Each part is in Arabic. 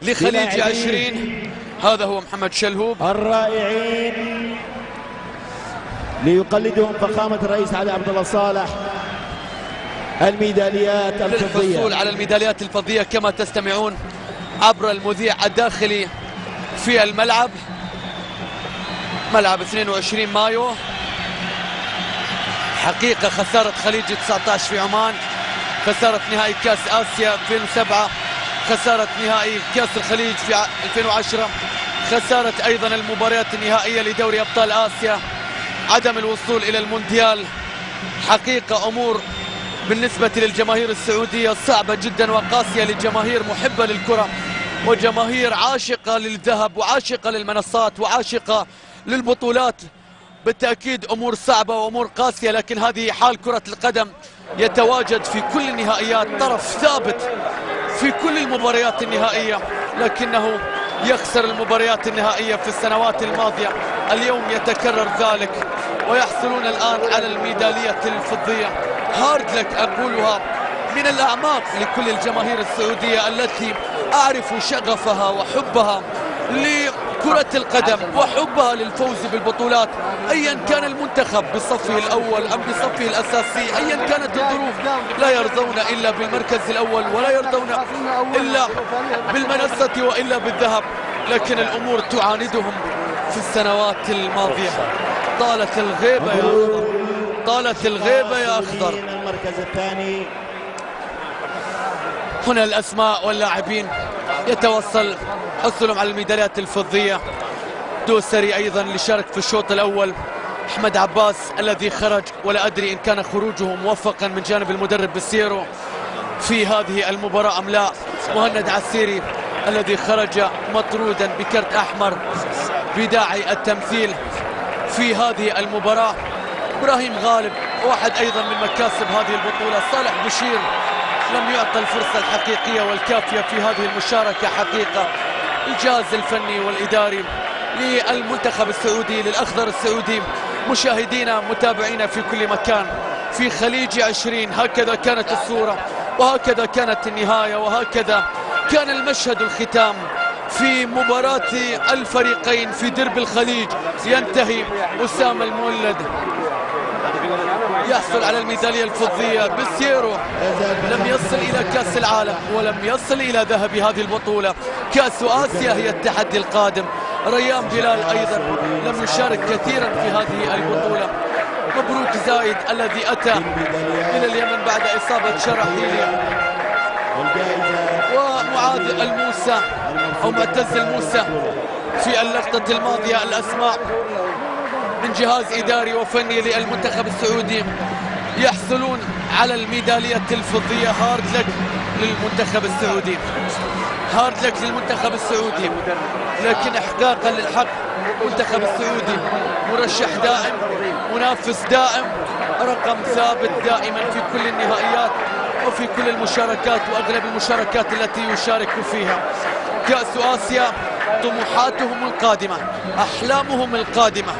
لخليج 20. هذا هو محمد شلهوب. الرائعين ليقلدهم فخامة الرئيس علي عبد الله صالح الميداليات الفضية. للحصول على الميداليات الفضية كما تستمعون عبر المذيع الداخلي في الملعب، ملعب 22 مايو. حقيقة خسارة خليج 19 في عمان، خسارة نهائي كاس آسيا 2007، خسارة نهائي كاس الخليج في 2010، خسارة أيضا المباريات النهائية لدوري أبطال آسيا، عدم الوصول إلى المونديال. حقيقة أمور بالنسبة للجماهير السعودية صعبة جدا وقاسية، للجماهير محبة للكرة وجماهير عاشقة للذهب وعاشقة للمنصات وعاشقة للبطولات. بالتأكيد أمور صعبة وأمور قاسية، لكن هذه حال كرة القدم. يتواجد في كل النهائيات طرف ثابت في كل المباريات النهائية، لكنه يخسر المباريات النهائية في السنوات الماضية. اليوم يتكرر ذلك ويحصلون الآن على الميدالية الفضية. هارد لك أقولها من الأعماق لكل الجماهير السعودية التي أعرف شغفها وحبها لكرة القدم وحبها للفوز بالبطولات، أيا كان المنتخب بصفه الأول أم بصفه الأساسي، أيا كانت الظروف. لا يرضون إلا بالمركز الأول ولا يرضون إلا بالمنصة وإلا بالذهب، لكن الأمور تعاندهم في السنوات الماضية. طالت الغيبة يا أخضر، طالت الغيبة يا أخضر. المركز الثاني هنا الأسماء واللاعبين يتوصل حصلهم على الميداليات الفضية. دوسري أيضا اللي شارك في الشوط الأول، أحمد عباس الذي خرج ولا أدري إن كان خروجه موفقا من جانب المدرب بسيرو في هذه المباراة أم لا. مهند عسيري الذي خرج مطرودا بكرت أحمر بداعي التمثيل في هذه المباراة. إبراهيم غالب واحد أيضا من مكاسب هذه البطولة. صالح بشير لم يعطى الفرصة الحقيقية والكافية في هذه المشاركة. حقيقة الجهاز الفني والإداري للمنتخب السعودي للأخضر السعودي، مشاهدينا متابعينا في كل مكان في خليج 20، هكذا كانت الصورة وهكذا كانت النهاية وهكذا كان المشهد الختام في مباراة الفريقين في درب الخليج. ينتهي أسامة المولد يحصل على الميدالية الفضية. بسيرو لم يصل إلى كأس العالم ولم يصل إلى ذهب هذه البطولة. كأس آسيا هي التحدي القادم. ريان بلال أيضا لم يشارك كثيرا في هذه البطولة. مبروك زايد الذي أتى إلى اليمن بعد إصابة شراحيلي، ومعاذ الموسى أو معتز الموسى في اللقطة الماضية. الأسماء من جهاز إداري وفني للمنتخب السعودي يحصلون على الميدالية الفضية. هارد لك للمنتخب السعودي، هارد لك للمنتخب السعودي، لكن إحقاقا للحق المنتخب السعودي مرشح دائم، منافس دائم، رقم ثابت دائما في كل النهائيات وفي كل المشاركات وأغلب المشاركات التي يشارك فيها. كأس آسيا طموحاتهم القادمة، أحلامهم القادمة.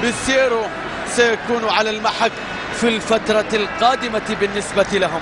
بسيرو سيكون على المحك في الفترة القادمة بالنسبة لهم.